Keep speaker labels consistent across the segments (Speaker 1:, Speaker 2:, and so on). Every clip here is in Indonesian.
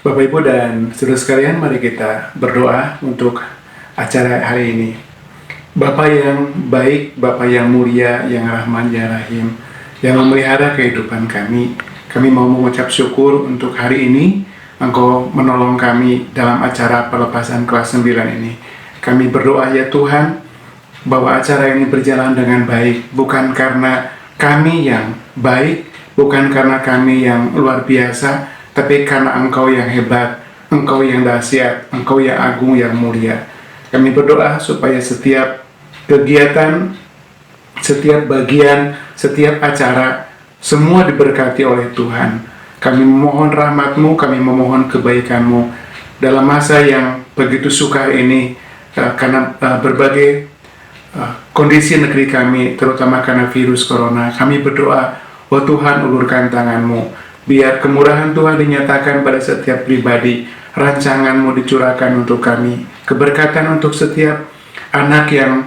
Speaker 1: Bapak, Ibu, dan saudara sekalian, mari kita berdoa untuk acara hari ini. Bapa yang baik, Bapa yang mulia, yang rahman, yang rahim, yang memelihara kehidupan kami mau mengucap syukur untuk hari ini. Engkau menolong kami dalam acara pelepasan kelas 9 ini. Kami berdoa ya Tuhan, bahwa acara ini berjalan dengan baik, bukan karena kami yang baik, bukan karena kami yang luar biasa, tapi karena Engkau yang hebat, Engkau yang dahsyat, Engkau yang agung, yang mulia. Kami berdoa supaya setiap kegiatan, setiap bagian, setiap acara, semua diberkati oleh Tuhan. Kami memohon rahmat-Mu, kami memohon kebaikan-Mu dalam masa yang begitu sukar ini, karena berbagai kondisi negeri kami, terutama karena virus corona. Kami berdoa, oh Tuhan, ulurkan tangan-Mu, biar kemurahan Tuhan dinyatakan pada setiap pribadi, rancangan-Mu dicurahkan untuk kami, keberkatan untuk setiap anak yang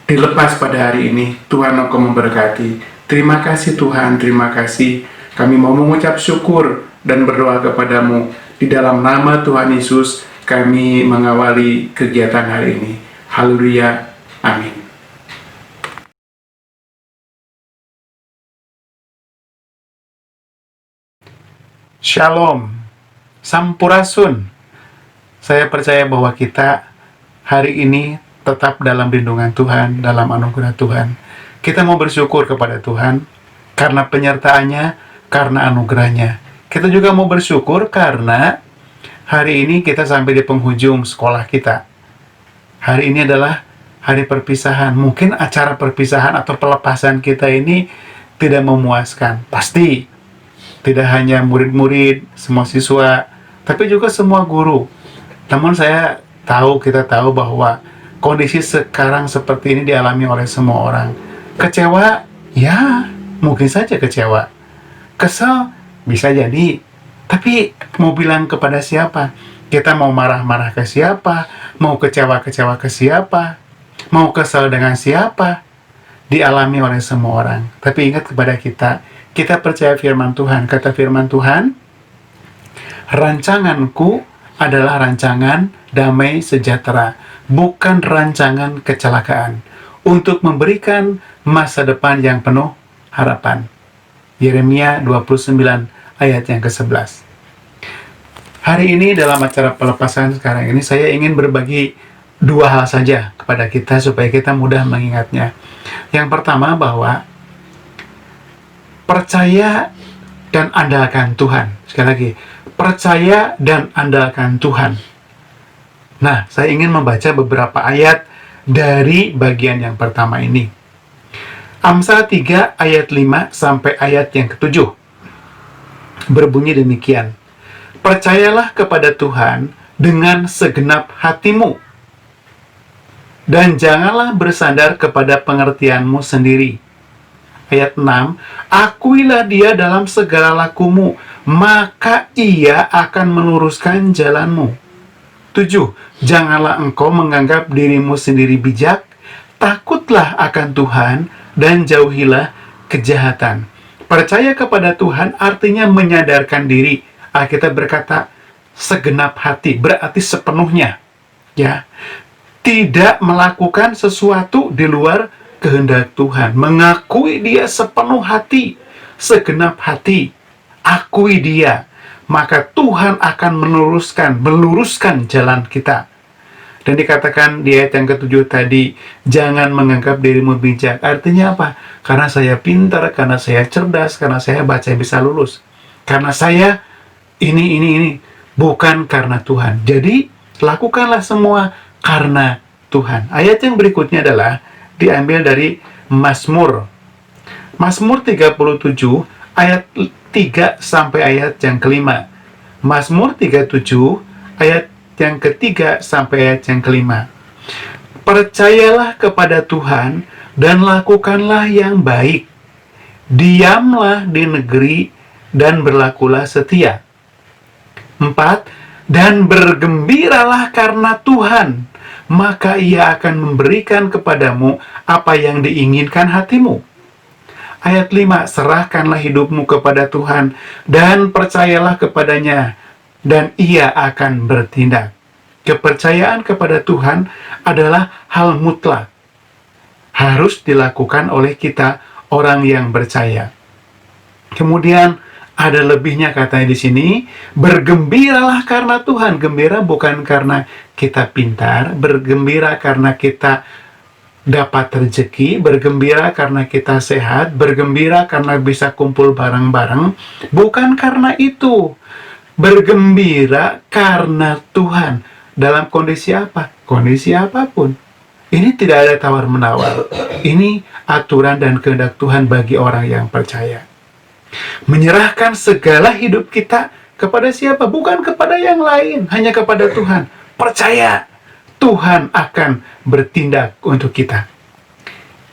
Speaker 1: dilepas pada hari ini. Tuhan, Engkau memberkati. Terima kasih Tuhan, terima kasih. Kami mau mengucap syukur dan berdoa kepadamu. Di dalam nama Tuhan Yesus, kami mengawali kegiatan hari ini. Haleluya, amin. Shalom, Sampurasun. Saya percaya bahwa kita hari ini tetap dalam lindungan Tuhan, dalam anugerah Tuhan. Kita mau bersyukur kepada Tuhan karena penyertaannya, karena anugerahnya. Kita juga mau bersyukur karena hari ini kita sampai di penghujung sekolah kita. Hari ini adalah hari perpisahan. Mungkin acara perpisahan atau pelepasan kita ini tidak memuaskan. Pasti tidak hanya murid-murid, semua siswa, tapi juga semua guru. Namun kita tahu bahwa kondisi sekarang seperti ini dialami oleh semua orang. Kecewa, ya mungkin saja kecewa. Kesel, bisa jadi. Tapi mau bilang kepada siapa? Kita mau marah-marah ke siapa? Mau kecewa-kecewa ke siapa? Mau kesel dengan siapa? Dialami oleh semua orang. Tapi ingat kepada kita percaya firman Tuhan. Kata firman Tuhan, rancanganku adalah rancangan damai sejahtera, bukan rancangan kecelakaan, untuk memberikan masa depan yang penuh harapan. Yeremia 29 ayat yang ke-11. Hari ini dalam acara pelepasan sekarang ini, saya ingin berbagi dua hal saja kepada kita supaya kita mudah mengingatnya. Yang pertama, bahwa percaya dan andalkan Tuhan. Sekali lagi, percaya dan andalkan Tuhan. Nah, saya ingin membaca beberapa ayat dari bagian yang pertama ini. Amsal 3 ayat 5 sampai ayat yang ke-7. Berbunyi demikian. Percayalah kepada Tuhan dengan segenap hatimu, dan janganlah bersandar kepada pengertianmu sendiri. Ayat 6, akuilah dia dalam segala lakumu, maka ia akan meluruskan jalanmu. 7, janganlah engkau menganggap dirimu sendiri bijak, takutlah akan Tuhan, dan jauhilah kejahatan. Percaya kepada Tuhan artinya menyadarkan diri. Alkitab berkata segenap hati, berarti sepenuhnya. Ya, tidak melakukan sesuatu di luar kehendak Tuhan. Mengakui dia sepenuh hati, segenap hati. Akui dia, maka Tuhan akan meluruskan jalan kita. Dan dikatakan di ayat yang ke-7 tadi, jangan menganggap dirimu bijak. Artinya apa? Karena saya pintar, karena saya cerdas, karena saya baca bisa lulus. Karena saya ini. Bukan karena Tuhan. Jadi, lakukanlah semua karena Tuhan. Ayat yang berikutnya adalah diambil dari Mazmur. Mazmur 37 ayat 3 sampai ayat yang ke-5. Mazmur 37 ayat yang ke-3 sampai ayat yang ke-5. Percayalah kepada Tuhan dan lakukanlah yang baik. Diamlah di negeri dan berlakulah setia. 4. Dan bergembiralah karena Tuhan, maka ia akan memberikan kepadamu apa yang diinginkan hatimu. Ayat 5, serahkanlah hidupmu kepada Tuhan dan percayalah kepadanya. dan Ia akan bertindak. Kepercayaan kepada Tuhan adalah hal mutlak, harus dilakukan oleh kita, orang yang percaya. Kemudian ada lebihnya katanya di sini, bergembiralah karena Tuhan. Gembira bukan karena kita pintar, bergembira karena kita dapat rezeki, bergembira karena kita sehat, bergembira karena bisa kumpul bareng-bareng. Bukan karena itu. Bergembira karena Tuhan. Dalam kondisi apa? Kondisi apapun. Ini tidak ada tawar-menawar. Ini aturan dan kehendak Tuhan bagi orang yang percaya. Menyerahkan segala hidup kita kepada siapa? Bukan kepada yang lain, hanya kepada Tuhan. Percaya, Tuhan akan bertindak untuk kita.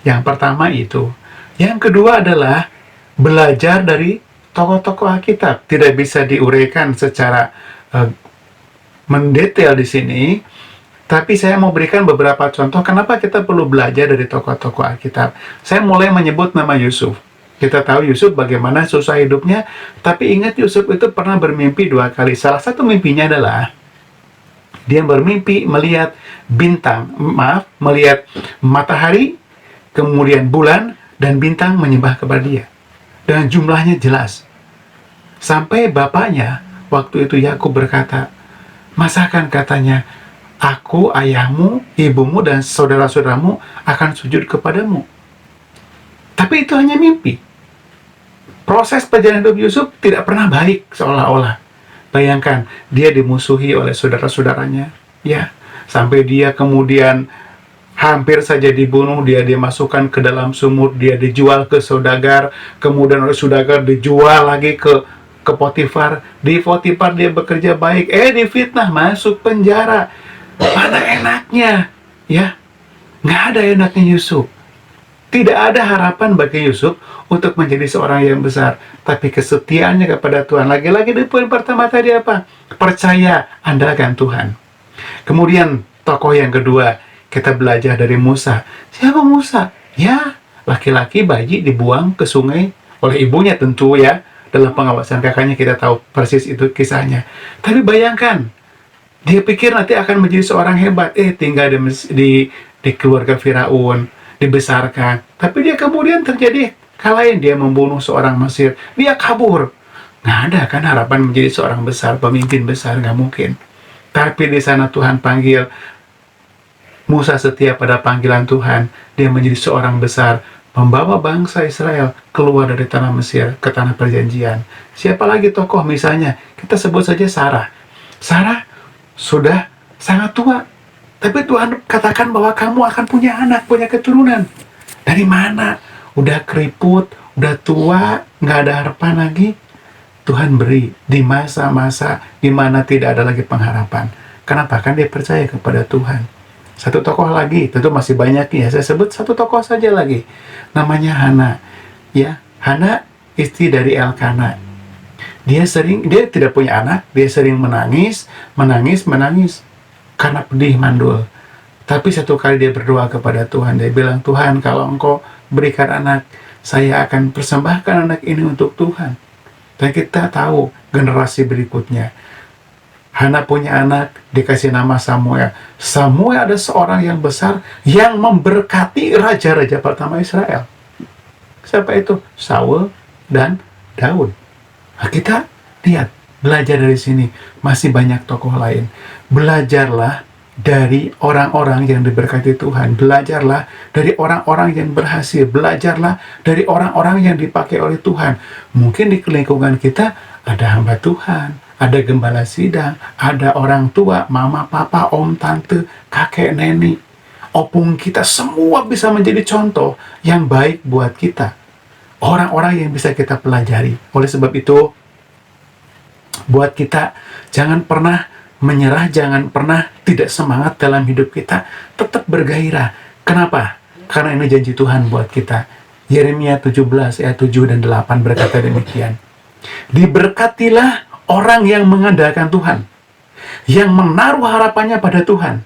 Speaker 1: Yang pertama itu. Yang kedua adalah belajar dari tokoh-tokoh Alkitab. Tidak bisa diuraikan secara mendetail di sini, tapi saya mau berikan beberapa contoh kenapa kita perlu belajar dari tokoh-tokoh Alkitab. Saya mulai menyebut nama Yusuf. Kita tahu Yusuf bagaimana susah hidupnya, tapi ingat Yusuf itu pernah bermimpi 2 kali. Salah satu mimpinya adalah dia bermimpi melihat melihat matahari, kemudian bulan, dan bintang menyembah kepada dia. Dan jumlahnya jelas. Sampai bapaknya, waktu itu Yakub berkata, masakan katanya, aku, ayahmu, ibumu, dan saudara-saudaramu akan sujud kepadamu. Tapi itu hanya mimpi. Proses perjalanan hidup Yusuf tidak pernah baik seolah-olah. Bayangkan, dia dimusuhi oleh saudara-saudaranya. Ya, sampai dia kemudian hampir saja dibunuh, dia dimasukkan ke dalam sumur, dia dijual ke saudagar, kemudian oleh saudagar dijual lagi ke Potifar. Di Potifar dia bekerja baik, difitnah, masuk penjara. Mana enaknya? Ya, nggak ada enaknya Yusuf. Tidak ada harapan bagi Yusuf untuk menjadi seorang yang besar. Tapi kesetiaannya kepada Tuhan. Lagi-lagi di poin pertama tadi apa? Percaya, andalkan Tuhan. Kemudian tokoh yang kedua, kita belajar dari Musa. Siapa Musa? Ya, laki-laki bayi dibuang ke sungai oleh ibunya tentu ya. Dalam pengawasan kakaknya kita tahu persis itu kisahnya. Tapi bayangkan, dia pikir nanti akan menjadi seorang hebat. Tinggal di keluarga Firaun, dibesarkan. Tapi dia kemudian terjadi hal lain. Dia membunuh seorang Mesir. Dia kabur. Nggak ada kan harapan menjadi seorang besar, pemimpin besar, nggak mungkin. Tapi di sana Tuhan panggil Musa setia pada panggilan Tuhan. Dia menjadi seorang besar, membawa bangsa Israel keluar dari tanah Mesir ke tanah perjanjian. Siapa lagi tokoh misalnya? Kita sebut saja Sarah. Sarah sudah sangat tua, tapi Tuhan katakan bahwa kamu akan punya anak, punya keturunan. Dari mana? Udah keriput, udah tua, nggak ada harapan lagi. Tuhan beri di masa-masa di mana tidak ada lagi pengharapan. Kenapa? Kan dia percaya kepada Tuhan. Satu tokoh lagi, tentu masih banyak ya. Saya sebut satu tokoh saja lagi. Namanya Hana. Ya, Hana istri dari Elkana. Dia tidak punya anak, dia sering menangis karena pedih mandul. Tapi satu kali dia berdoa kepada Tuhan. Dia bilang, Tuhan, kalau Engkau berikan anak, saya akan persembahkan anak ini untuk Tuhan. Dan kita tahu generasi berikutnya. Hana punya anak, dikasih nama Samuel. Samuel ada seorang yang besar yang memberkati raja-raja pertama Israel. Siapa itu? Saul dan Daud. Nah, kita lihat, belajar dari sini. Masih banyak tokoh lain. Belajarlah dari orang-orang yang diberkati Tuhan. Belajarlah dari orang-orang yang berhasil. Belajarlah dari orang-orang yang dipakai oleh Tuhan. Mungkin di lingkungan kita ada hamba Tuhan, ada gembala sidang, ada orang tua, mama, papa, om, tante, kakek, nenek, opung kita, semua bisa menjadi contoh yang baik buat kita. Orang-orang yang bisa kita pelajari. Oleh sebab itu, buat kita, jangan pernah menyerah, jangan pernah tidak semangat dalam hidup kita, tetap bergairah. Kenapa? Karena ini janji Tuhan buat kita. Yeremia 17 ayat 7 dan 8 berkata demikian. Diberkatilah orang yang mengandalkan Tuhan, yang menaruh harapannya pada Tuhan.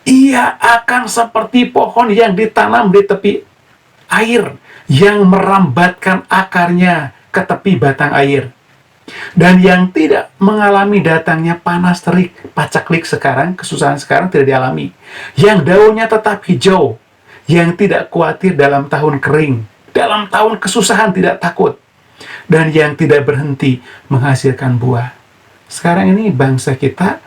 Speaker 1: Ia akan seperti pohon yang ditanam di tepi air, yang merambatkan akarnya ke tepi batang air. Dan yang tidak mengalami datangnya panas terik, pacaklik sekarang, kesusahan sekarang tidak dialami. Yang daunnya tetap hijau, yang tidak khawatir dalam tahun kering, dalam tahun kesusahan tidak takut, dan yang tidak berhenti menghasilkan buah. Sekarang ini bangsa kita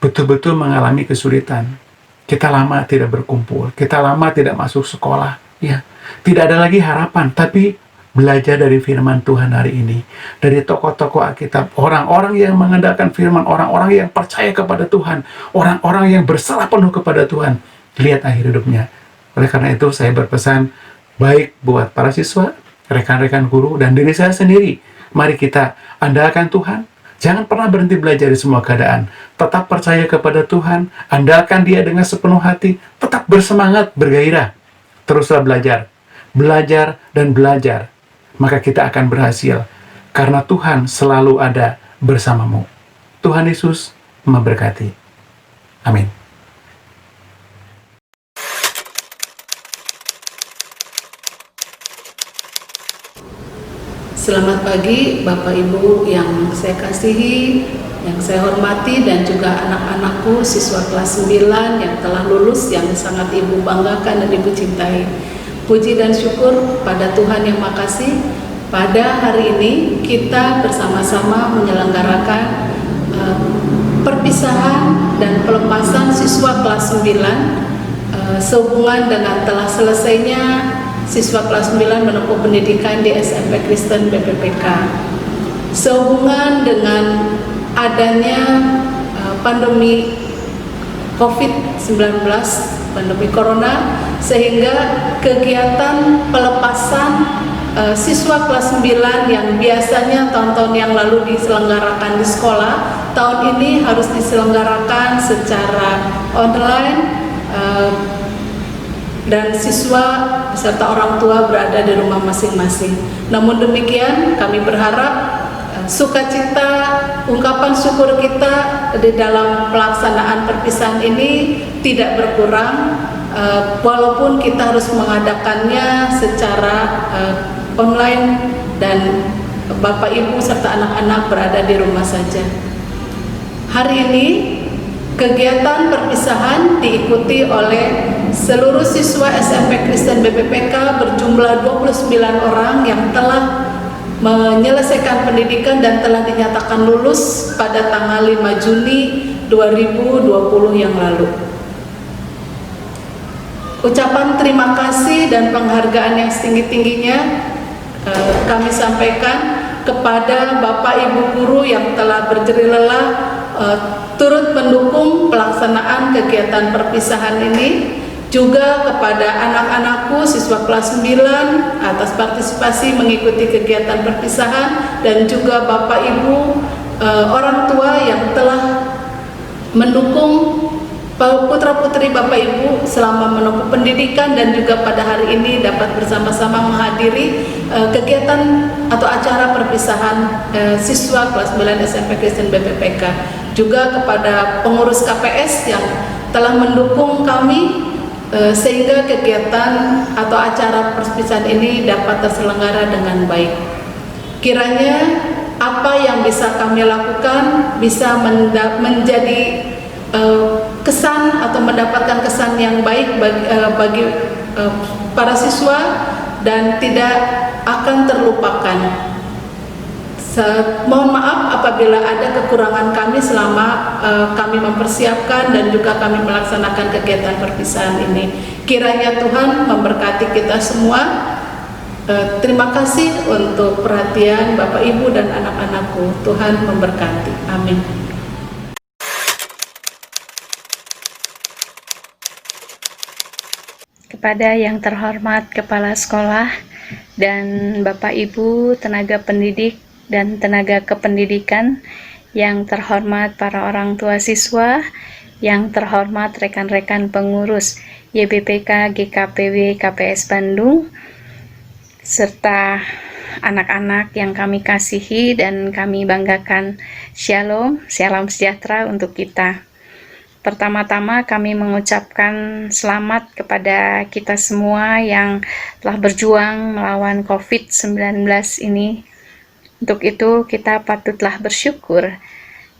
Speaker 1: betul-betul mengalami kesulitan. Kita lama tidak berkumpul, kita lama tidak masuk sekolah, ya. Tidak ada lagi harapan, tapi belajar dari firman Tuhan hari ini, dari tokoh-tokoh Alkitab, orang-orang yang mengandalkan firman, orang-orang yang percaya kepada Tuhan, orang-orang yang berserah penuh kepada Tuhan. Lihat akhir hidupnya. Oleh karena itu saya berpesan, baik buat para siswa, rekan-rekan guru, dan diri saya sendiri, mari kita andalkan Tuhan. Jangan pernah berhenti belajar di semua keadaan. Tetap percaya kepada Tuhan, andalkan Dia dengan sepenuh hati, tetap bersemangat, bergairah. Teruslah belajar, belajar dan belajar. Maka kita akan berhasil, karena Tuhan selalu ada bersamamu. Tuhan Yesus memberkati. Amin.
Speaker 2: Selamat pagi Bapak Ibu yang saya kasihi, yang saya hormati, dan juga anak-anakku siswa kelas 9 yang telah lulus, yang sangat Ibu banggakan dan Ibu cintai. Puji dan syukur pada Tuhan yang makasih, pada hari ini kita bersama-sama menyelenggarakan perpisahan dan pelepasan siswa kelas 9 sehubungan dengan telah selesainya siswa kelas 9 menempuh pendidikan di SMP Kristen BPPK. Sehubungan dengan adanya pandemi COVID-19, pandemi Corona, sehingga kegiatan pelepasan siswa kelas 9 yang biasanya tahun-tahun yang lalu diselenggarakan di sekolah, tahun ini harus diselenggarakan secara online, dan siswa beserta orang tua berada di rumah masing-masing. Namun demikian, kami berharap sukacita, ungkapan syukur kita di dalam pelaksanaan perpisahan ini tidak berkurang, walaupun kita harus mengadakannya secara online dan Bapak Ibu serta anak-anak berada di rumah saja. Hari ini kegiatan perpisahan diikuti oleh seluruh siswa SMP Kristen BPPK berjumlah 29 orang yang telah menyelesaikan pendidikan dan telah dinyatakan lulus pada tanggal 5 Juni 2020 yang lalu. Ucapan terima kasih dan penghargaan yang setinggi-tingginya kami sampaikan kepada Bapak Ibu guru yang telah berjerih lelah turut mendukung pelaksanaan kegiatan perpisahan ini, juga kepada anak-anakku siswa kelas 9 atas partisipasi mengikuti kegiatan perpisahan, dan juga Bapak Ibu orang tua yang telah mendukung putra-putri Bapak Ibu selama menempuh pendidikan, dan juga pada hari ini dapat bersama-sama menghadiri kegiatan atau acara perpisahan siswa kelas 9 SMP Kristen BPPK. Juga kepada pengurus KPS yang telah mendukung kami sehingga kegiatan atau acara perpisahan ini dapat terselenggara dengan baik. Kiranya apa yang bisa kami lakukan bisa menjadi kesan atau mendapatkan kesan yang baik bagi para siswa dan tidak akan terlupakan. Mohon maaf apabila ada kekurangan kami selama kami mempersiapkan dan juga kami melaksanakan kegiatan perpisahan ini. Kiranya Tuhan memberkati kita semua. Terima kasih untuk perhatian Bapak Ibu dan anak-anakku. Tuhan memberkati. Amin.
Speaker 3: Kepada yang terhormat Kepala Sekolah dan Bapak Ibu tenaga pendidik dan tenaga kependidikan, yang terhormat para orang tua siswa, yang terhormat rekan-rekan pengurus YBPK GKPW KPS Bandung, serta anak-anak yang kami kasihi dan kami banggakan. Shalom, salam sejahtera untuk kita. Pertama-tama kami mengucapkan selamat kepada kita semua yang telah berjuang melawan COVID-19 ini, Untuk itu kita patutlah bersyukur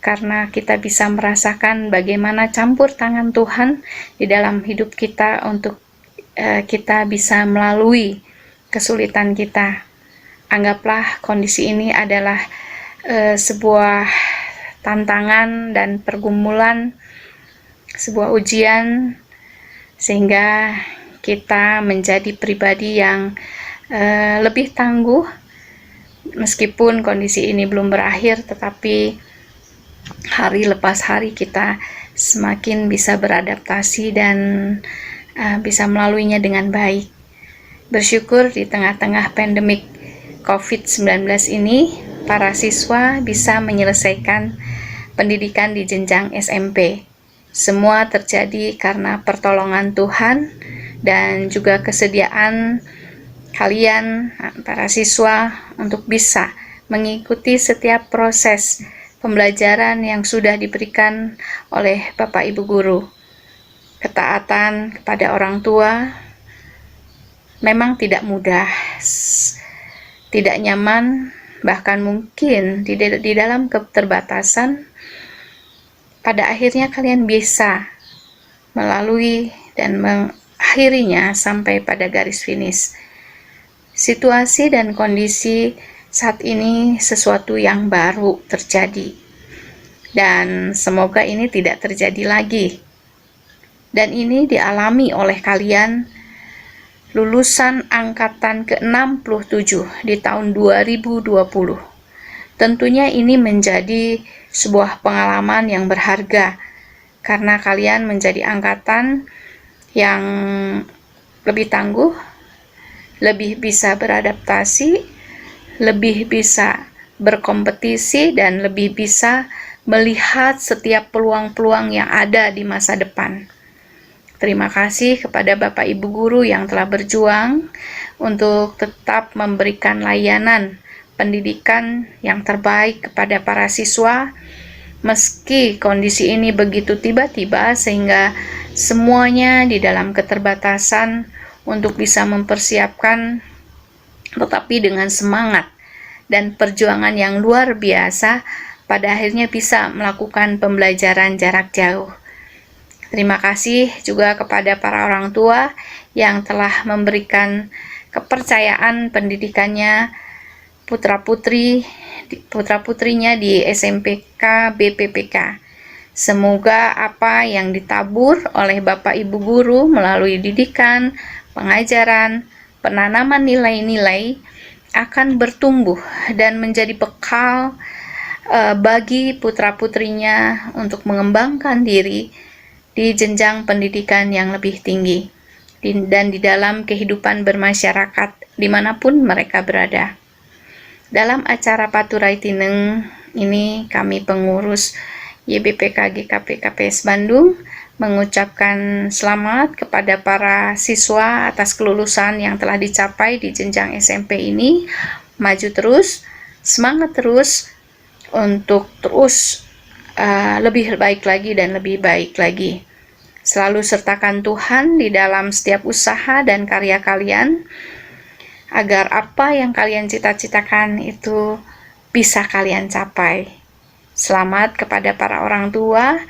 Speaker 3: karena kita bisa merasakan bagaimana campur tangan Tuhan di dalam hidup kita untuk kita bisa melalui kesulitan kita. Anggaplah kondisi ini adalah sebuah tantangan dan pergumulan, sebuah ujian, sehingga kita menjadi pribadi yang lebih tangguh. Meskipun kondisi ini belum berakhir, tetapi hari lepas hari kita semakin bisa beradaptasi dan bisa melaluinya dengan baik. Bersyukur di tengah-tengah pandemik COVID-19 ini, para siswa bisa menyelesaikan pendidikan di jenjang SMP. Semua terjadi karena pertolongan Tuhan dan juga kesediaan kalian, para siswa, untuk bisa mengikuti setiap proses pembelajaran yang sudah diberikan oleh Bapak Ibu Guru. Ketaatan kepada orang tua memang tidak mudah, tidak nyaman, bahkan mungkin di dalam keterbatasan. Pada akhirnya kalian bisa melalui dan mengakhirinya sampai pada garis finish. Situasi dan kondisi saat ini sesuatu yang baru terjadi, dan semoga ini tidak terjadi lagi. Dan ini dialami oleh kalian lulusan angkatan ke-67 di tahun 2020. Tentunya ini menjadi sebuah pengalaman yang berharga karena kalian menjadi angkatan yang lebih tangguh, lebih bisa beradaptasi, lebih bisa berkompetisi, dan lebih bisa melihat setiap peluang-peluang yang ada di masa depan. Terima kasih kepada Bapak Ibu Guru yang telah berjuang untuk tetap memberikan layanan pendidikan yang terbaik kepada para siswa, meski kondisi ini begitu tiba-tiba sehingga semuanya di dalam keterbatasan untuk bisa mempersiapkan, tetapi dengan semangat dan perjuangan yang luar biasa, pada akhirnya bisa melakukan pembelajaran jarak jauh. Terima kasih juga kepada para orang tua yang telah memberikan kepercayaan pendidikannya putra-putrinya di SMPK BPPK. Semoga apa yang ditabur oleh Bapak Ibu Guru melalui didikan, pengajaran, penanaman nilai-nilai akan bertumbuh dan menjadi bekal bagi putra-putrinya untuk mengembangkan diri di jenjang pendidikan yang lebih tinggi dan di dalam kehidupan bermasyarakat dimanapun mereka berada. Dalam acara Paturai Tineng ini, kami pengurus YBPK GKP KPS Bandung mengucapkan selamat kepada para siswa atas kelulusan yang telah dicapai di jenjang SMP ini. Maju terus, semangat terus untuk terus lebih baik lagi dan lebih baik lagi. Selalu sertakan Tuhan di dalam setiap usaha dan karya kalian, agar apa yang kalian cita-citakan itu bisa kalian capai. Selamat kepada para orang tua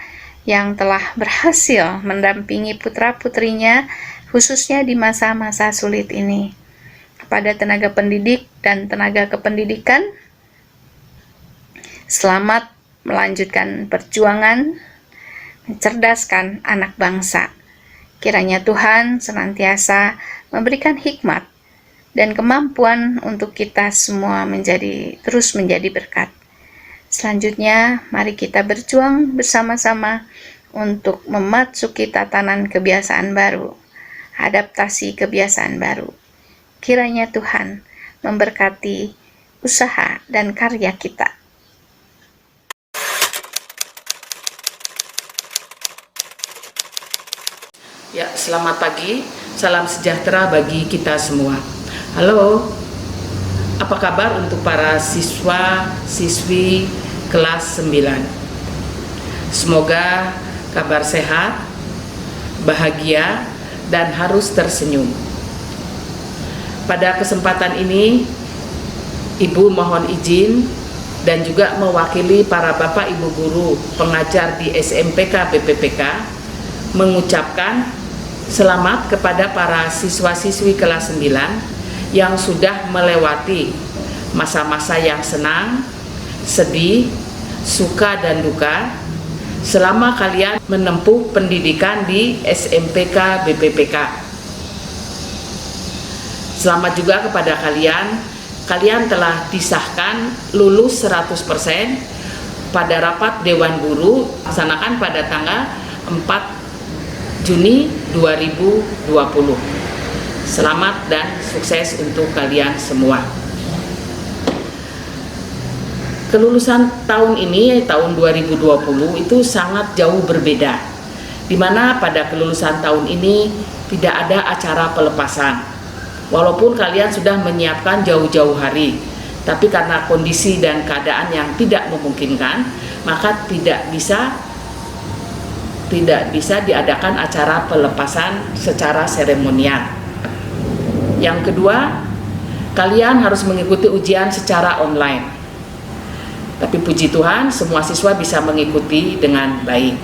Speaker 3: yang telah berhasil mendampingi putra-putrinya, khususnya di masa-masa sulit ini. Kepada tenaga pendidik dan tenaga kependidikan, selamat melanjutkan perjuangan mencerdaskan anak bangsa. Kiranya Tuhan senantiasa memberikan hikmat dan kemampuan untuk kita semua terus menjadi berkat. Selanjutnya, mari kita berjuang bersama-sama untuk memasuki tatanan kebiasaan baru, adaptasi kebiasaan baru. Kiranya Tuhan memberkati usaha dan karya kita.
Speaker 4: Ya, selamat pagi, salam sejahtera bagi kita semua. Halo, apa kabar untuk para siswa, siswi kelas 9? Semoga kabar sehat, bahagia, dan harus tersenyum. Pada kesempatan ini, Ibu mohon izin dan juga mewakili para Bapak Ibu guru pengajar di SMPK BPPK mengucapkan selamat kepada para siswa-siswi kelas 9 yang sudah melewati masa-masa yang senang, sedih, suka dan duka selama kalian menempuh pendidikan di SMPK BPPK. Selamat juga kepada kalian telah disahkan lulus 100% pada rapat Dewan Guru dilaksanakan pada tanggal 4 Juni 2020. Selamat dan sukses untuk kalian semua. Kelulusan tahun ini, tahun 2020 itu sangat jauh berbeda, di mana pada kelulusan tahun ini tidak ada acara pelepasan. Walaupun kalian sudah menyiapkan jauh-jauh hari, tapi karena kondisi dan keadaan yang tidak memungkinkan, maka tidak bisa diadakan acara pelepasan secara seremonial. Yang kedua, kalian harus mengikuti ujian secara online. Tapi puji Tuhan, semua siswa bisa mengikuti dengan baik.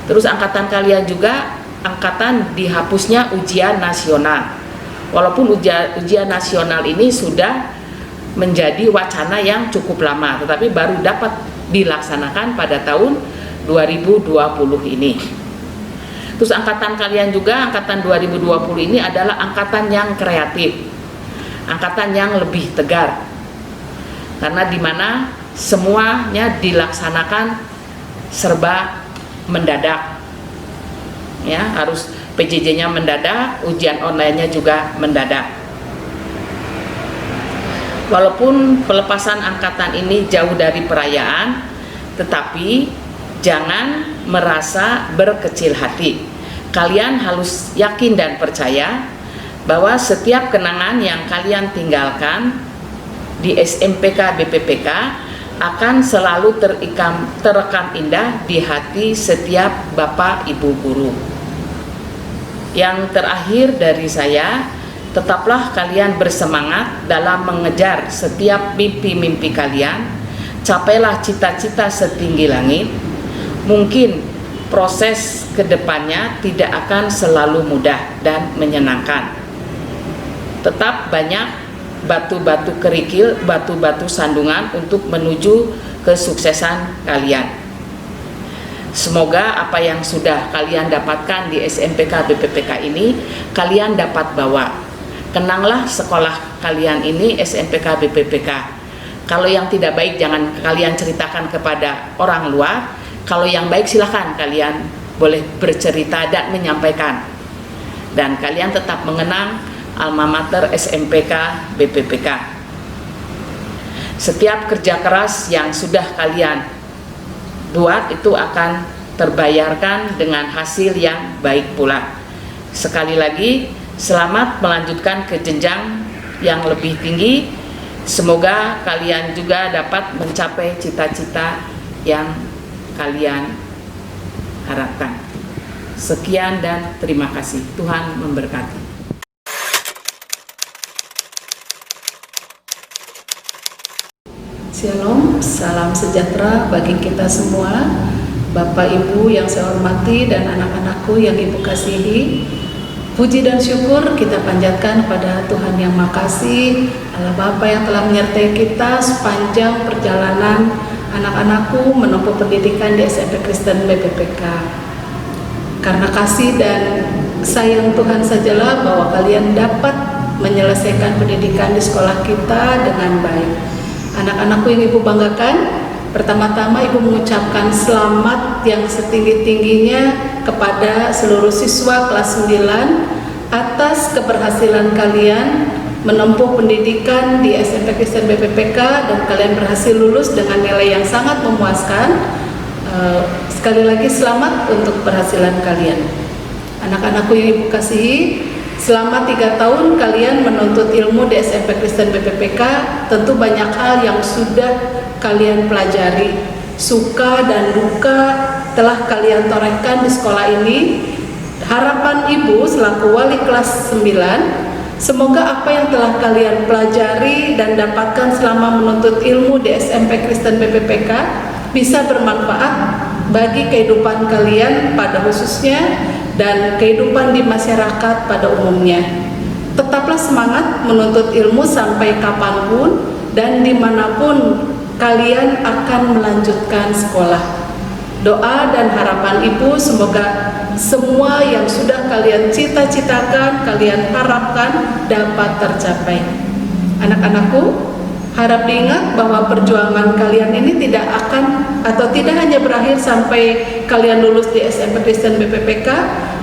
Speaker 4: Terus angkatan kalian juga, angkatan dihapusnya ujian nasional. Walaupun ujian nasional ini sudah menjadi wacana yang cukup lama, tetapi baru dapat dilaksanakan pada tahun 2020 ini. Terus angkatan kalian juga, angkatan 2020 ini adalah angkatan yang kreatif, angkatan yang lebih tegar, karena dimana semuanya dilaksanakan serba mendadak, ya, harus PJJ-nya mendadak, ujian online-nya juga mendadak. Walaupun pelepasan angkatan ini jauh dari perayaan, tetapi jangan merasa berkecil hati. Kalian harus yakin dan percaya bahwa setiap kenangan yang kalian tinggalkan di SMPK BPPK akan selalu terekam indah di hati setiap Bapak Ibu guru. Yang terakhir dari saya, tetaplah kalian bersemangat dalam mengejar setiap mimpi-mimpi kalian. Capailah cita-cita setinggi langit. Mungkin proses kedepannya tidak akan selalu mudah dan menyenangkan. Tetap banyak batu-batu kerikil, batu-batu sandungan untuk menuju kesuksesan kalian. Semoga apa yang sudah kalian dapatkan di SMPK BPPK ini kalian dapat bawa. Kenanglah sekolah kalian ini, SMPK BPPK. Kalau yang tidak baik jangan kalian ceritakan kepada orang luar. Kalau yang baik silakan kalian boleh bercerita dan menyampaikan. Dan kalian tetap mengenang alma mater SMPK BPPK. Setiap kerja keras yang sudah kalian buat itu akan terbayarkan dengan hasil yang baik pula. Sekali lagi, selamat melanjutkan ke jenjang yang lebih tinggi. Semoga kalian juga dapat mencapai cita-cita yang kalian harapkan. Sekian dan terima kasih. Tuhan memberkati.
Speaker 2: Shalom, salam sejahtera bagi kita semua, Bapak Ibu yang saya hormati dan anak-anakku yang Ibu kasihi. Puji dan syukur kita panjatkan pada Tuhan yang Maha Kasih, Allah Bapa yang telah menyertai kita sepanjang perjalanan anak-anakku menempuh pendidikan di SMP Kristen BPPK. Karena kasih dan sayang Tuhan sajalah bahwa kalian dapat menyelesaikan pendidikan di sekolah kita dengan baik. Anak-anakku yang Ibu banggakan, pertama-tama Ibu mengucapkan selamat yang setinggi-tingginya kepada seluruh siswa kelas 9 atas keberhasilan kalian menempuh pendidikan di SMP Kristen BPPK dan kalian berhasil lulus dengan nilai yang sangat memuaskan. Sekali lagi selamat untuk keberhasilan kalian. Anak-anakku yang Ibu kasihi, selama 3 tahun kalian menuntut ilmu di SMP Kristen BPPK, tentu banyak hal yang sudah kalian pelajari. Suka dan duka telah kalian torehkan di sekolah ini. Harapan Ibu selaku wali kelas 9, Semoga apa yang telah kalian pelajari dan dapatkan selama menuntut ilmu di SMP Kristen BPPK bisa bermanfaat bagi kehidupan kalian pada khususnya dan kehidupan di masyarakat pada umumnya. Tetaplah semangat menuntut ilmu sampai kapanpun dan dimanapun kalian akan melanjutkan sekolah. Doa dan harapan Ibu semoga semua yang sudah kalian cita-citakan, kalian harapkan dapat tercapai. Anak-anakku, harap diingat bahwa perjuangan kalian ini tidak akan atau tidak hanya berakhir sampai kalian lulus di SMP Kristen BPPK,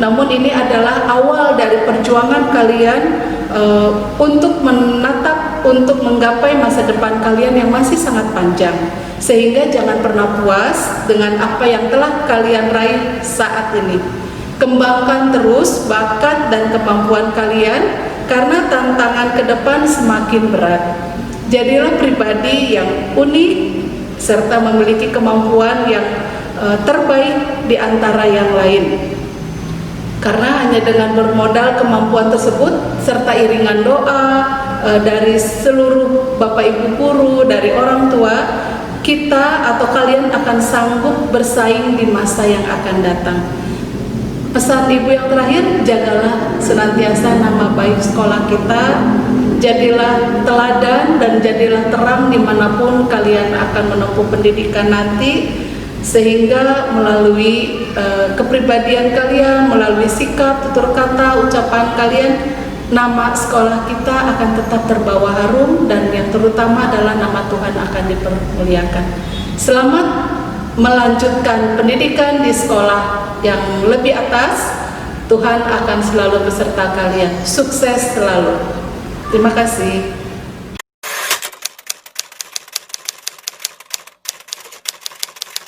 Speaker 2: namun ini adalah awal dari perjuangan kalian untuk menatap, untuk menggapai masa depan kalian yang masih sangat panjang. Sehingga jangan pernah puas dengan apa yang telah kalian raih saat ini. Kembangkan terus bakat dan kemampuan kalian karena tantangan ke depan semakin berat. Jadilah pribadi yang unik serta memiliki kemampuan yang terbaik di antara yang lain. Karena hanya dengan bermodal kemampuan tersebut serta iringan doa dari seluruh Bapak Ibu guru, dari orang tua, kita atau kalian akan sanggup bersaing di masa yang akan datang. Pesan Ibu yang terakhir, jagalah senantiasa nama baik sekolah kita, jadilah teladan dan jadilah terang dimanapun kalian akan menempuh pendidikan nanti, sehingga melalui kepribadian kalian, melalui sikap, tutur kata, ucapan kalian, nama sekolah kita akan tetap terbawa harum dan yang terutama adalah nama Tuhan akan dipermuliakan. Selamat melanjutkan pendidikan di sekolah yang lebih atas. Tuhan akan selalu beserta kalian. Sukses selalu. Terima kasih.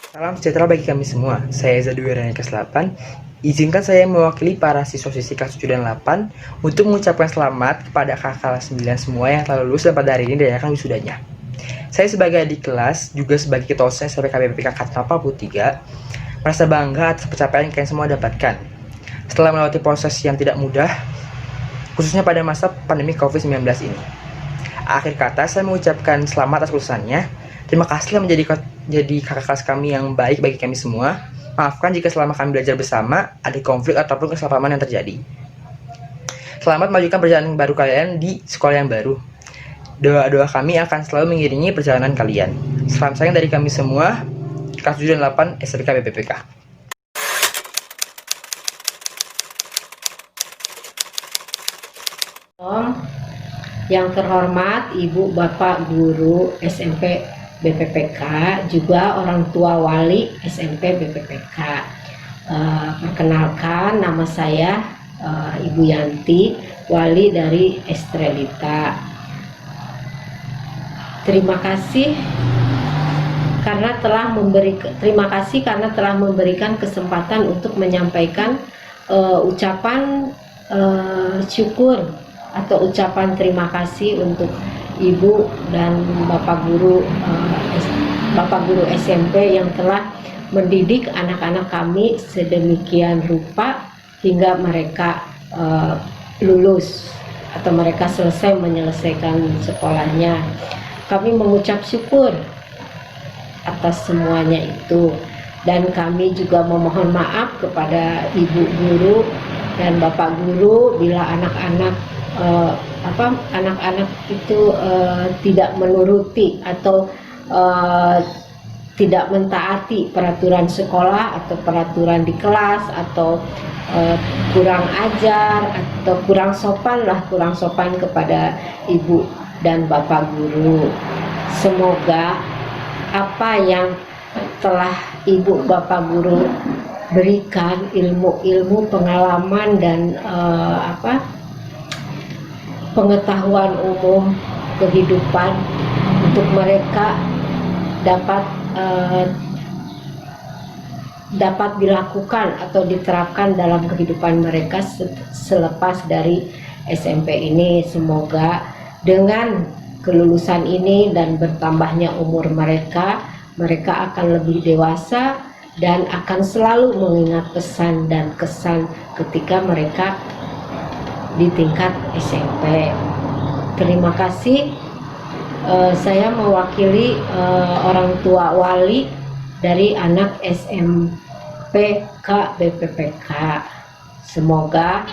Speaker 5: Salam sejahtera bagi kami semua. Saya Zadu Wirana kelas 8. Izinkan saya mewakili para siswa-siswi kelas 7 dan 8 untuk mengucapkan selamat kepada kakak kelas 9 semua yang telah lulus dan pada hari ini dirayakan wisudanya. Saya sebagai adik kelas, juga sebagai ketua OSIS SPK BPPK Angkatan 83, merasa bangga atas pencapaian yang kalian semua dapatkan. Setelah melewati proses yang tidak mudah, khususnya pada masa pandemi COVID-19 ini. Akhir kata, saya mengucapkan selamat atas kelulusannya. Terima kasih telah menjadi kakak kelas kami yang baik bagi kami semua. Maafkan jika selama kami belajar bersama ada konflik ataupun kesalahpahaman yang terjadi. Selamat melanjutkan perjalanan baru kalian di sekolah yang baru. Doa-doa kami akan selalu mengiringi perjalanan kalian. Salam sayang dari kami semua, kelas 7 dan 8 SPK BPPK.
Speaker 6: Yang terhormat Ibu Bapak Guru SMP BPPK, juga orang tua wali SMP BPPK. Perkenalkan, nama saya Ibu Yanti, wali dari Estrelita. Terima kasih karena telah memberikan kesempatan untuk menyampaikan ucapan syukur atau ucapan terima kasih untuk Ibu dan Bapak Guru SMP yang telah mendidik anak-anak kami sedemikian rupa hingga mereka lulus atau mereka menyelesaikan sekolahnya. Kami mengucap syukur atas semuanya itu, dan kami juga memohon maaf kepada Ibu Guru dan Bapak Guru bila anak-anak itu tidak menuruti atau tidak mentaati peraturan sekolah atau peraturan di kelas, atau kurang ajar atau kurang sopan kepada Ibu dan Bapak Guru. Semoga apa yang telah Ibu Bapak Guru berikan, ilmu-ilmu, pengalaman dan pengetahuan umum kehidupan untuk mereka dapat dilakukan atau diterapkan dalam kehidupan mereka selepas dari SMP ini. Semoga dengan kelulusan ini dan bertambahnya umur mereka akan lebih dewasa dan akan selalu mengingat pesan dan kesan ketika mereka di tingkat SMP. Terima kasih. Saya mewakili orang tua wali dari anak SMPK BPPK. Semoga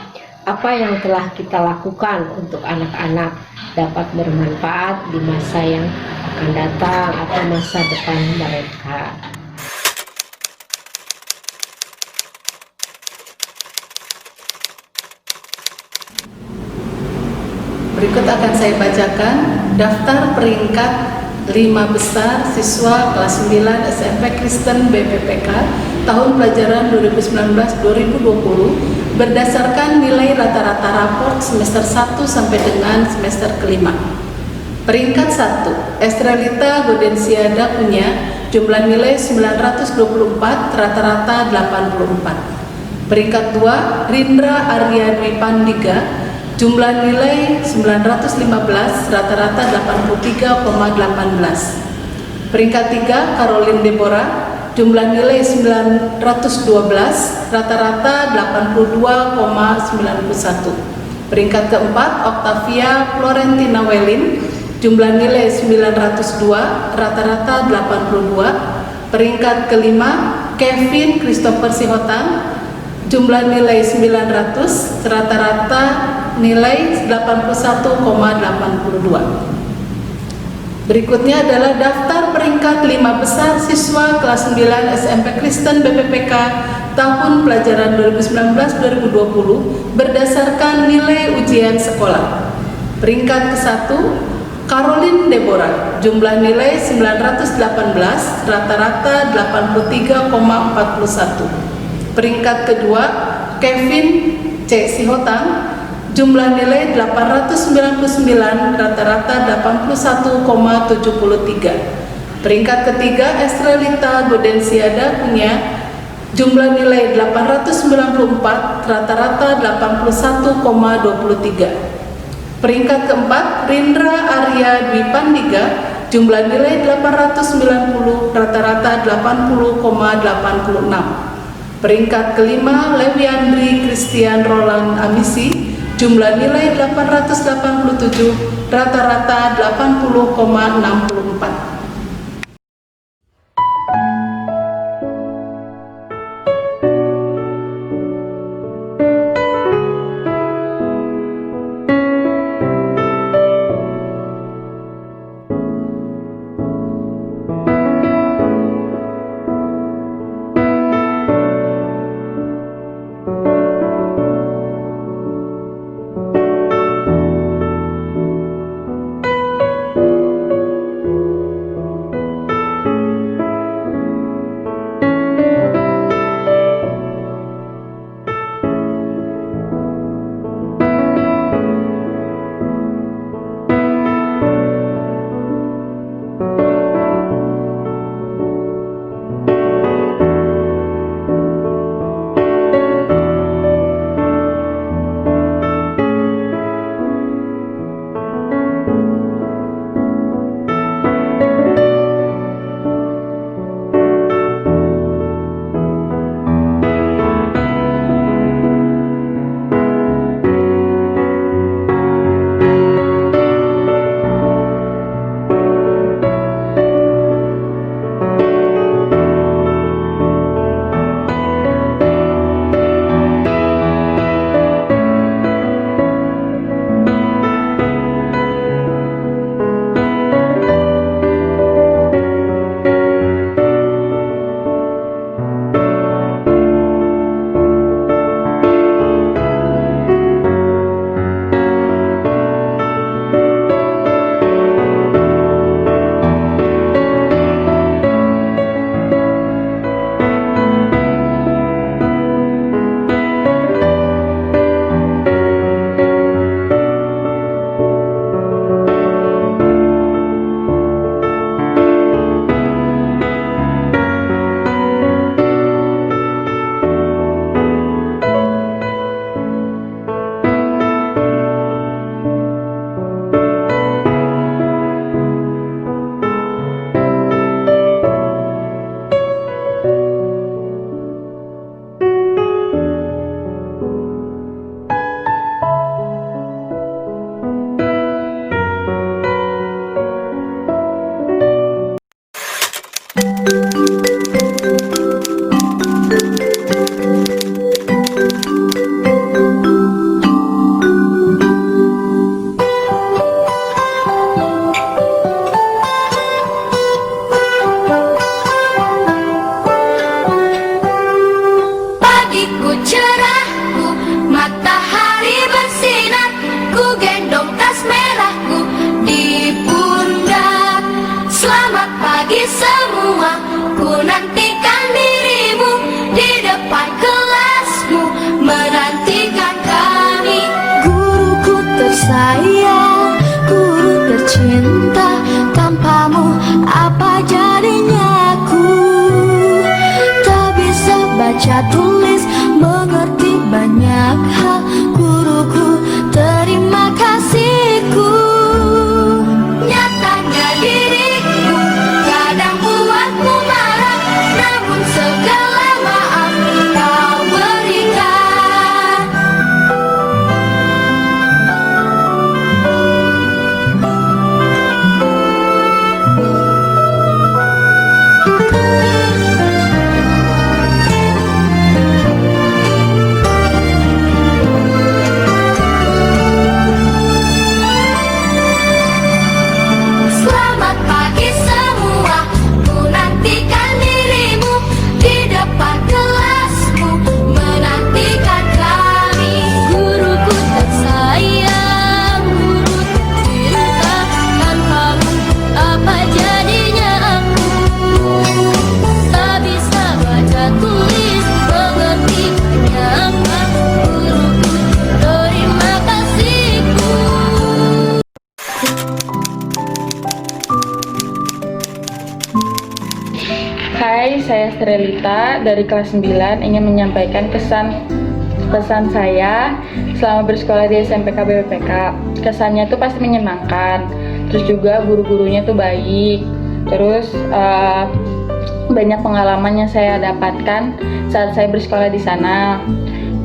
Speaker 6: apa yang telah kita lakukan untuk anak-anak dapat bermanfaat di masa yang akan datang atau masa depan mereka.
Speaker 2: Berikut akan saya bacakan daftar peringkat 5 besar siswa kelas 9 SMP Kristen BPPK tahun pelajaran 2019-2020 berdasarkan nilai rata-rata raport semester 1 sampai dengan semester kelima. Peringkat 1, Estrelita Godensiada punya jumlah nilai 924, rata-rata 84. Peringkat 2, Rindra Arya Dwi Pandiga, jumlah nilai 915, rata-rata 83,18. Peringkat 3, Caroline Deborah, jumlah nilai 912, rata-rata 82,91. Peringkat keempat, Octavia Florentina Welin, jumlah nilai 902, rata-rata 82. Peringkat kelima, Kevin Christopher Sihotang, jumlah nilai 900, rata-rata nilai 81,82. Berikutnya adalah daftar peringkat 5 besar siswa kelas 9 SMP Kristen BPPK tahun pelajaran 2019-2020 berdasarkan nilai ujian sekolah. Peringkat ke-1, Caroline Deborah, jumlah nilai 918, rata-rata 83,41. Peringkat kedua, Kevin C. Sihotang, jumlah nilai 899, rata-rata 81,73. Peringkat ketiga, Estrelita Godensiada punya jumlah nilai 894, rata-rata 81,23. Peringkat keempat, Rindra Arya Dwi Pandiga, jumlah nilai 890, rata-rata 80,86. Peringkat kelima, Lewiandri Christian Roland Amisi, jumlah nilai 887, rata-rata 80,64.
Speaker 7: Pagiku cerahku, matahari bersinar, ku gendong tas merahku di pundak. Selamat pagi semua, ku nantikan dirimu di depan kelasmu, menantikan kami. Guruku tersayang, guru tercinta, tanpamu apa jadinya aku? Tak bisa baca tulis, mengerti banyak hal. Guruku, terima kasihku. Nyatanya diriku kadang buatmu marah, namun segala maaf kau berikan. Selamat pagi semua, ku nantikan dirimu di depan kelasmu, menantikan kami. Guruku tersayang, guru tercinta, tanpamu apa jadinya aku? Tak bisa baca tulis, mengerti banyak hal. Guruku, terima kasihku.
Speaker 8: Hai, saya Strelita dari kelas 9 ingin menyampaikan pesan saya selama bersekolah di SMPK BPK. Kesannya tuh pasti menyenangkan, terus juga guru-gurunya tuh baik, terus banyak pengalaman yang saya dapatkan saat saya bersekolah di sana.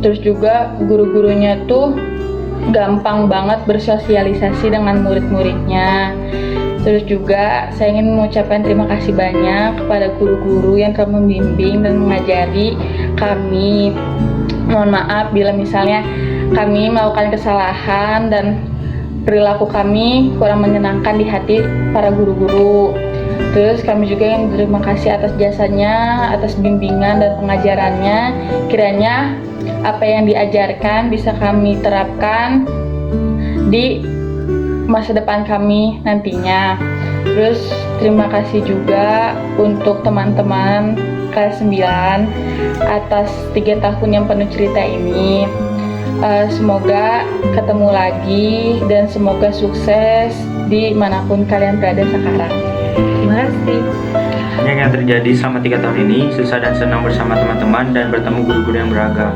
Speaker 8: Terus juga guru-gurunya tuh gampang banget bersosialisasi dengan murid-muridnya. Terus juga saya ingin mengucapkan terima kasih banyak kepada guru-guru yang telah membimbing dan mengajari kami. Mohon maaf bila misalnya kami melakukan kesalahan dan perilaku kami kurang menyenangkan di hati para guru-guru. Terus kami juga ingin berterima kasih atas jasanya, atas bimbingan dan pengajarannya. Kiranya apa yang diajarkan bisa kami terapkan di masa depan kami nantinya. Terus terima kasih juga untuk teman-teman kelas 9 atas 3 tahun yang penuh cerita ini. Semoga ketemu lagi dan semoga sukses dimanapun kalian berada sekarang. Terima kasih.
Speaker 9: Yang terjadi selama 3 tahun ini susah dan senang bersama teman-teman dan bertemu guru-guru yang beragam.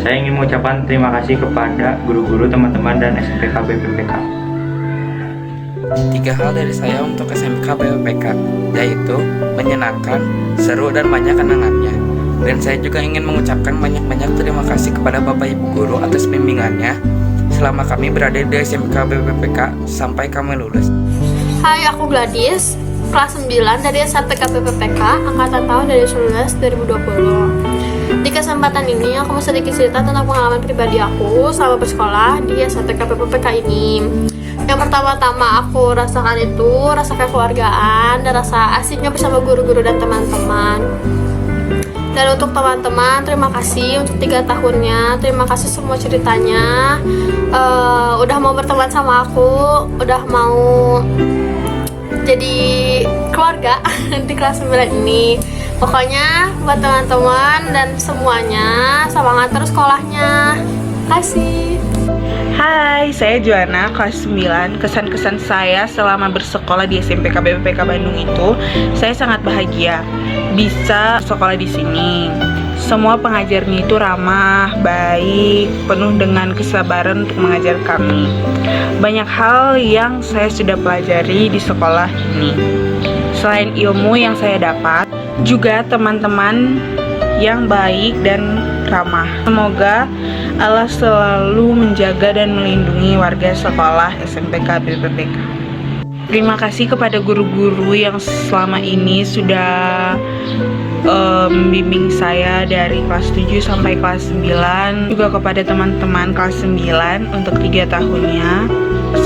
Speaker 9: Saya ingin mengucapkan terima kasih kepada guru-guru, teman-teman, dan SMPK BPPK.
Speaker 5: 3 hal dari saya untuk SMK BPPK, yaitu menyenangkan, seru, dan banyak kenangannya. Dan saya juga ingin mengucapkan banyak-banyak terima kasih kepada Bapak Ibu Guru atas bimbingannya selama kami berada di SMK BPPK sampai kami lulus.
Speaker 10: Hai, aku Gladys, kelas 9 dari SMPK BPPK, angkatan tahun 2019-2020. Di kesempatan ini, aku mau sedikit cerita tentang pengalaman pribadi aku selama bersekolah di SMPK BPPK ini. Yang pertama-tama aku rasakan itu rasa kekeluargaan dan rasa asiknya bersama guru-guru dan teman-teman. Dan untuk teman-teman, terima kasih untuk 3 tahunnya, terima kasih semua ceritanya, udah mau berteman sama aku, udah mau jadi keluarga di kelas 9 ini. Pokoknya buat teman-teman dan semuanya, semangat terus sekolahnya. Terima kasih.
Speaker 11: Hai, saya Joanna, kelas 9. Kesan-kesan saya selama bersekolah di SMPK BPPK Bandung itu, saya sangat bahagia bisa sekolah di sini. Semua pengajarnya itu ramah, baik, penuh dengan kesabaran untuk mengajar kami. Banyak hal yang saya sudah pelajari di sekolah ini. Selain ilmu yang saya dapat, juga teman-teman yang baik dan ramah. Semoga Allah selalu menjaga dan melindungi warga sekolah SMPK BPPK. Terima kasih kepada guru-guru yang selama ini sudah membimbing saya dari kelas 7 sampai kelas 9, juga kepada teman-teman kelas 9 untuk 3 tahunnya.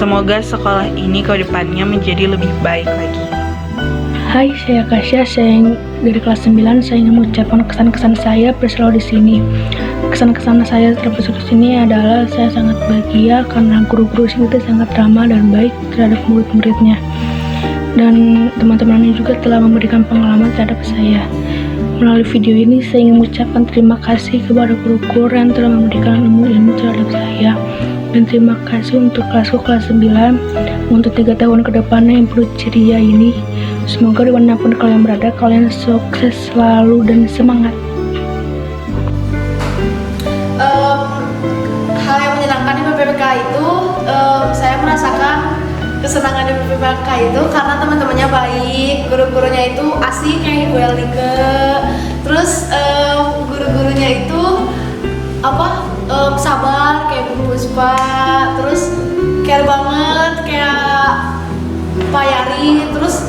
Speaker 11: Semoga sekolah ini ke depannya menjadi lebih baik lagi.
Speaker 12: Hai, saya Kasya, saya dari kelas 9. Saya ingin mengucapkan kesan-kesan saya berselalu di sini. Kesan-kesan saya terbesar di sini adalah saya sangat bahagia karena guru-guru sini sangat ramah dan baik terhadap murid-muridnya. Dan teman-teman juga telah memberikan pengalaman terhadap saya. Melalui video ini saya ingin mengucapkan terima kasih kepada guru-guru yang telah memberikan ilmu-ilmu terhadap saya. Dan terima kasih untuk kelasku kelas 9 untuk 3 tahun ke depannya yang penuh ceria ini. Semoga dimanapun kalian berada, kalian sukses selalu dan semangat.
Speaker 10: Hal yang menyenangkan di PPK itu, saya merasakan kesenangan di PPK itu karena teman-temannya baik, guru-gurunya itu asik kayak Bu Elike, terus guru-gurunya itu sabar kayak Bu Puspa, terus care banget kayak Pak Yari, terus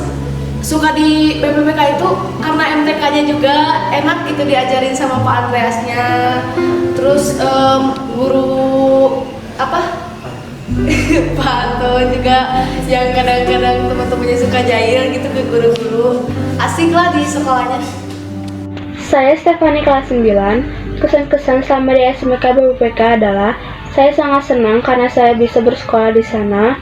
Speaker 10: suka di BPPK itu karena MTK-nya juga enak gitu diajarin sama Pak Andreasnya, terus guru Pak Anton juga yang kadang-kadang teman-temannya suka jahil gitu ke guru-guru, asik lah di sekolahnya.
Speaker 13: Saya Stefani kelas 9. Kesan-kesan selama di SMK BPPK adalah saya sangat senang karena saya bisa bersekolah di sana.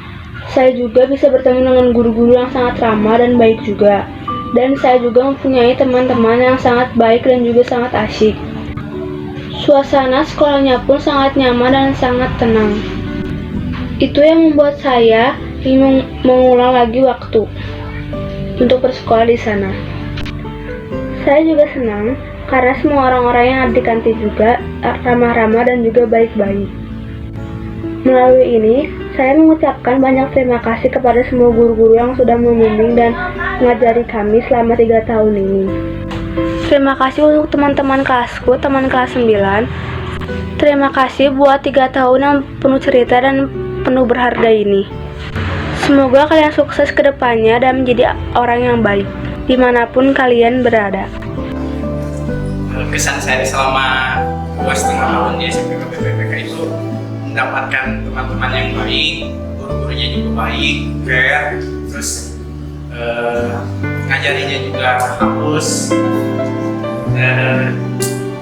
Speaker 13: Saya juga bisa bertemu dengan guru-guru yang sangat ramah dan baik juga. Dan saya juga mempunyai teman-teman yang sangat baik dan juga sangat asyik. Suasana sekolahnya pun sangat nyaman dan sangat tenang. Itu yang membuat saya ingin mengulang lagi waktu untuk bersekolah di sana. Saya juga senang karena semua orang-orang yang ada di kantin juga ramah-ramah dan juga baik-baik. Melalui ini, saya mengucapkan banyak terima kasih kepada semua guru-guru yang sudah membimbing dan mengajari kami selama 3 tahun ini. Terima kasih untuk teman-teman kelasku, teman kelas 9. Terima kasih buat 3 tahun yang penuh cerita dan penuh berharga ini. Semoga kalian sukses ke depannya dan menjadi orang yang baik, dimanapun kalian berada.
Speaker 14: Kesan saya selama 2,5 tahun di SMK BPPK itu mendapatkan teman-teman yang baik, guru-gurunya juga baik, care, terus ngajarinya juga halus,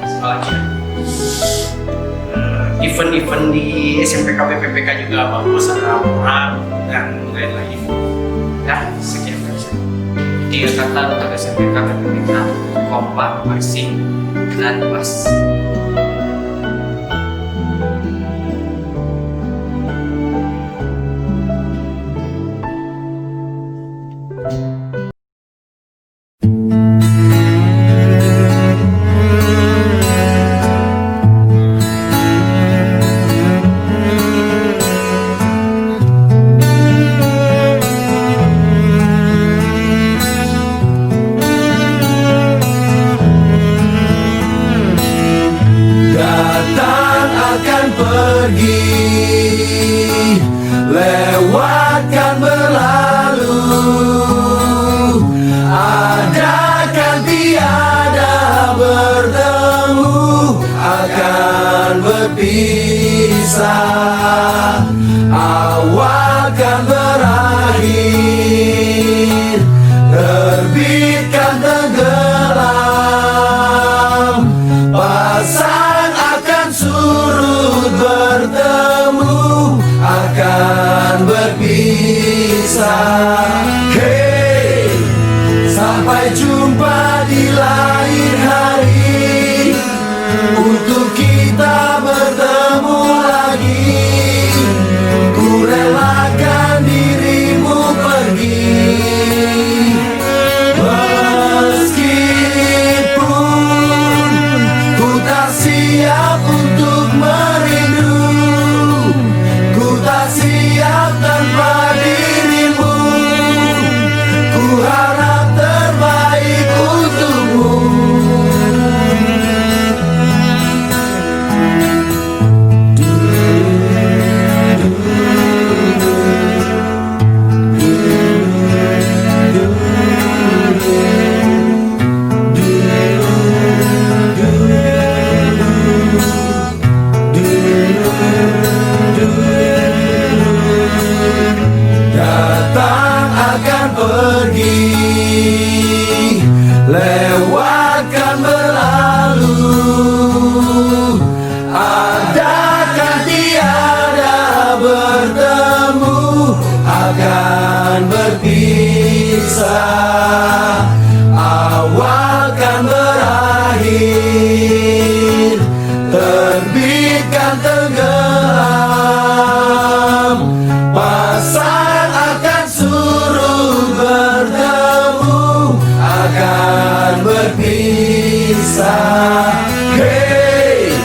Speaker 14: sekolahnya event-event di SMPK BPPK juga bagus, ada murah dan lain-lain. Ya, sekian saja. 3 kata untuk SMPK BPPK: kompak, bersih, dan pas.
Speaker 15: Lewatkan berlalu, adakan tiada bertemu, akan berpisah, awal kan berakhir, terbitkan tenggelam, pasang akan surut, bertemu akan berpisah. Hey, sampai jumpa di lain hari, untuk kita bertemu lagi. Ku relakan dirimu pergi, meskipun ku tak siap untuk merindu, ku tak siap tanpa dirimu. Ku harap terbaik untukmu. berpisah. Hey,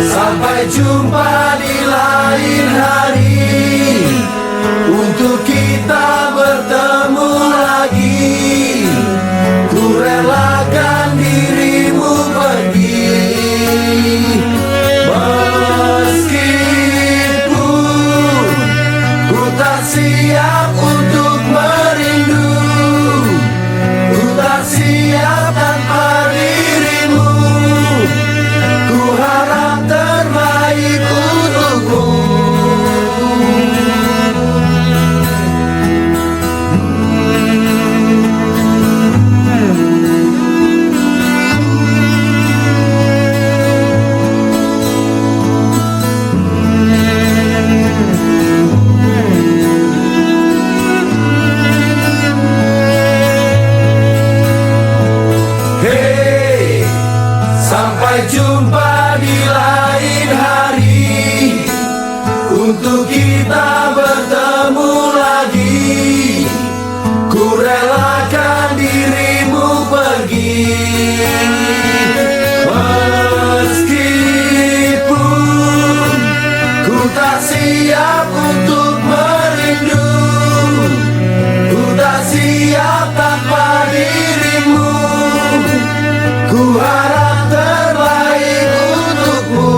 Speaker 15: sampai jumpa di lain hari, untuk kita bertemu lagi. Ku relakan dirimu pergi, meskipun ku tak siap untuk merindu. Ku tak siap tanpa dirimu. Ku harap terbaik untukmu. Hey, sampai jumpa di lain hari, untuk kita bertemu lagi. Ku relakan dirimu pergi, meskipun ku tak siap untuk merindu. Ku tak siap tanpa dirimu. Ku harap terbaik untukmu.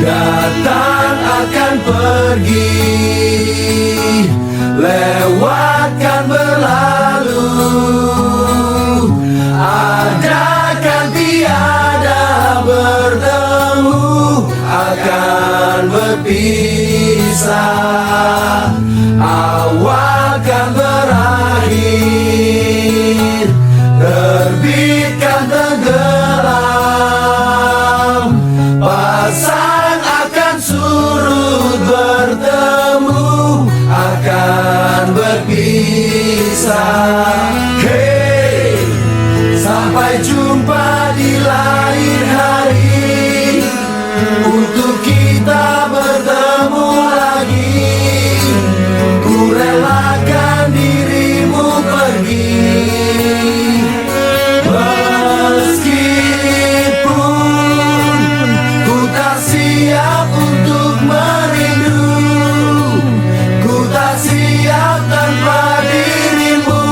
Speaker 15: Datang akan pergi, lewatkan berlalu. Ada kan tiada bertemu, akan berpisah. Awal kan berakhir, terbit kan tenggelam. Pasang akan surut, bertemu akan berpisah. Hey, sampai jumpa di lain hari, untuk kita bertemu lagi. Ku relakan dirimu pergi, meskipun ku tak siap untuk merindu. Ku tak siap tanpa dirimu.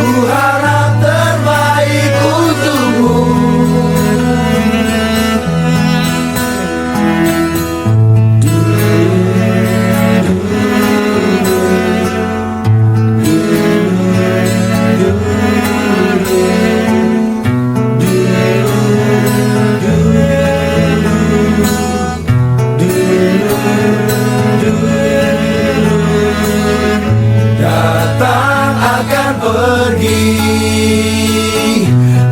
Speaker 15: Ku harap terbaik untukmu. Datang akan pergi,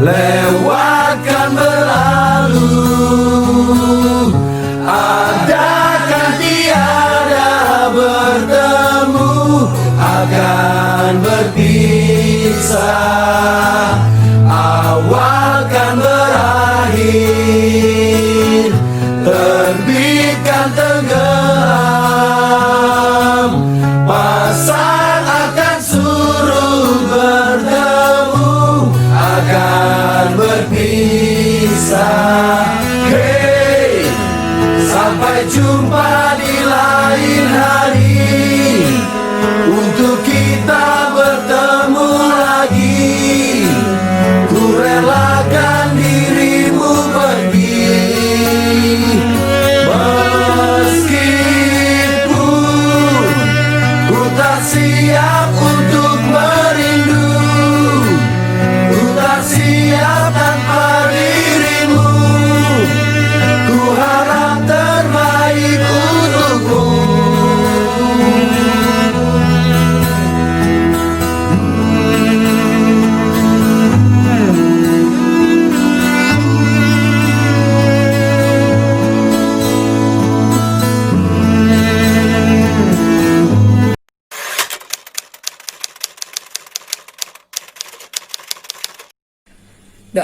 Speaker 15: lewatkan berlalu. Ada kan tiada bertemu, akan berpisah. Awal kan berakhir, terbit kan tenggelam. Pasang akan surut, bertemu akan berpisah. Hey, sampai jumpa di lain hari, untuk kita bertemu lagi. Ku relakan dirimu pergi, meskipun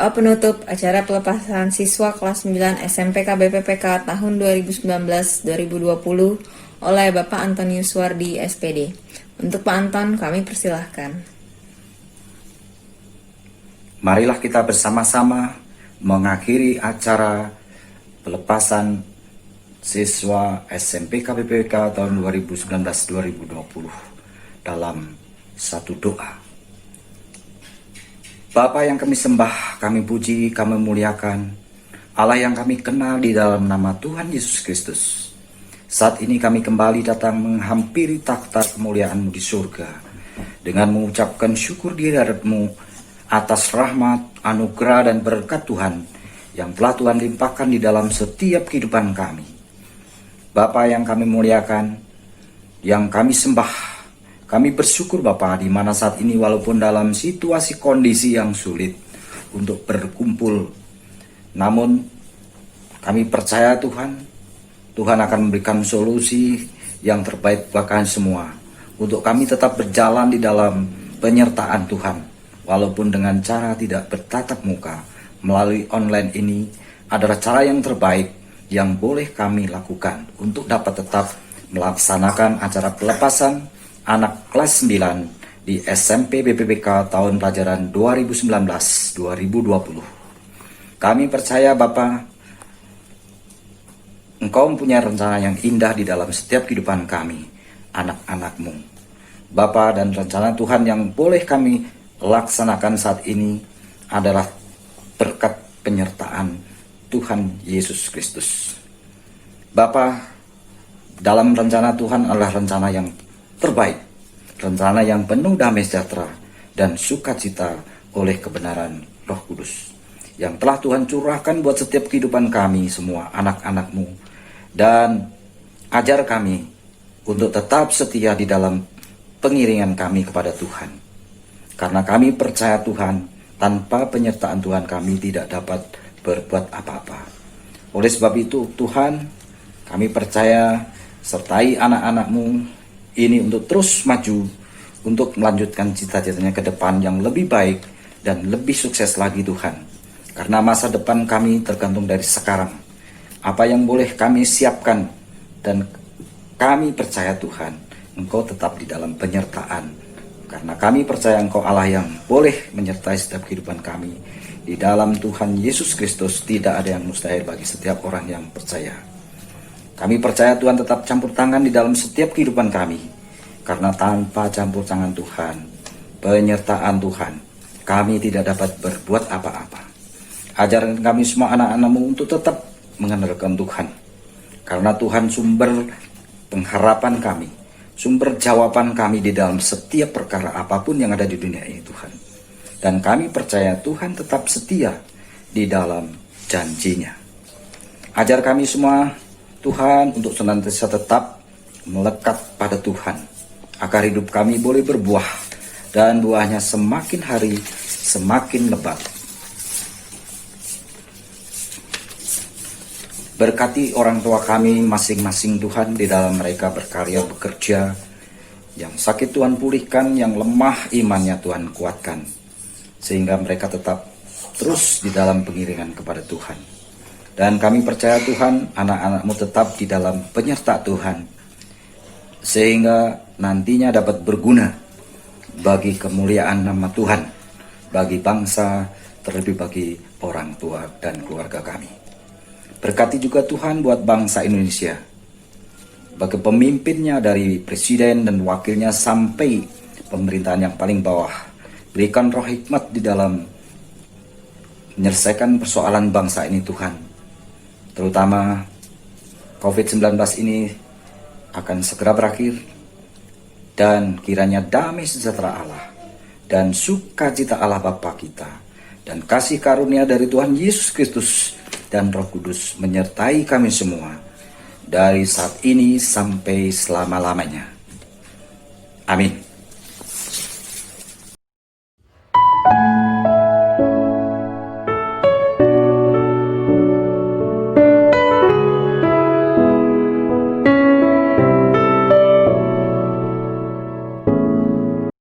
Speaker 16: Doa penutup acara pelepasan siswa kelas 9 SMP KBPPK tahun 2019-2020 oleh Bapak Antonius Suwardi, SPD. Untuk Pak Anton, kami persilahkan.
Speaker 17: Marilah kita bersama-sama mengakhiri acara pelepasan siswa SMP KBPPK tahun 2019-2020 dalam satu doa. Bapa yang kami sembah, kami puji, kami muliakan, Allah yang kami kenal di dalam nama Tuhan Yesus Kristus. Saat ini kami kembali datang menghampiri takhta kemuliaan-Mu di surga dengan mengucapkan syukur di hadapat-Mu atas rahmat, anugerah, dan berkat Tuhan yang telah Tuhan limpahkan di dalam setiap kehidupan kami. Bapa yang kami muliakan, yang kami sembah, kami bersyukur Bapa di mana saat ini walaupun dalam situasi kondisi yang sulit untuk berkumpul, namun kami percaya Tuhan akan memberikan solusi yang terbaik bagi semua untuk kami tetap berjalan di dalam penyertaan Tuhan walaupun dengan cara tidak bertatap muka melalui online ini adalah cara yang terbaik yang boleh kami lakukan untuk dapat tetap melaksanakan acara pelepasan anak kelas 9 di SMP BPPK tahun pelajaran 2019-2020. Kami percaya Bapa, Engkau mempunyai rencana yang indah di dalam setiap kehidupan kami, anak-anak-Mu. Bapa, dan rencana Tuhan yang boleh kami laksanakan saat ini adalah berkat penyertaan Tuhan Yesus Kristus. Bapa, dalam rencana Tuhan adalah rencana yang terbaik, rencana yang penuh damai sejahtera dan sukacita oleh kebenaran Roh Kudus yang telah Tuhan curahkan buat setiap kehidupan kami semua anak-anak-Mu, dan ajar kami untuk tetap setia di dalam pengiringan kami kepada Tuhan, karena kami percaya Tuhan, tanpa penyertaan Tuhan kami tidak dapat berbuat apa-apa. Oleh sebab itu Tuhan, kami percaya sertai anak-anak-Mu ini untuk terus maju, untuk melanjutkan cita-citanya ke depan yang lebih baik dan lebih sukses lagi Tuhan. Karena masa depan kami tergantung dari sekarang. Apa yang boleh kami siapkan, dan kami percaya Tuhan, Engkau tetap di dalam penyertaan. Karena kami percaya Engkau Allah yang boleh menyertai setiap kehidupan kami. Di dalam Tuhan Yesus Kristus tidak ada yang mustahil bagi setiap orang yang percaya. Kami percaya Tuhan tetap campur tangan di dalam setiap kehidupan kami. Karena tanpa campur tangan Tuhan, penyertaan Tuhan, kami tidak dapat berbuat apa-apa. Ajarkan kami semua anak-anak-Mu untuk tetap mengandalkan Tuhan. Karena Tuhan sumber pengharapan kami, sumber jawaban kami di dalam setiap perkara apapun yang ada di dunia ini Tuhan. Dan kami percaya Tuhan tetap setia di dalam janjinya. Ajar kami semua Tuhan untuk senantiasa tetap melekat pada Tuhan, agar hidup kami boleh berbuah dan buahnya semakin hari semakin lebat. Berkati orang tua kami masing-masing Tuhan di dalam mereka berkarya bekerja. Yang sakit Tuhan pulihkan, yang lemah imannya Tuhan kuatkan, sehingga mereka tetap terus di dalam pengiringan kepada Tuhan. Dan kami percaya Tuhan, anak-anak-Mu tetap di dalam penyertaan Tuhan, sehingga nantinya dapat berguna bagi kemuliaan nama Tuhan, bagi bangsa, terlebih bagi orang tua dan keluarga kami. Berkati juga Tuhan buat bangsa Indonesia, bagi pemimpinnya dari presiden dan wakilnya sampai pemerintahan yang paling bawah. Berikan roh hikmat di dalam menyelesaikan persoalan bangsa ini Tuhan. Terutama COVID-19 ini akan segera berakhir, dan kiranya damai sejahtera Allah dan sukacita Allah Bapa kita dan kasih karunia dari Tuhan Yesus Kristus dan Roh Kudus menyertai kami semua dari saat ini sampai selama-lamanya. Amin.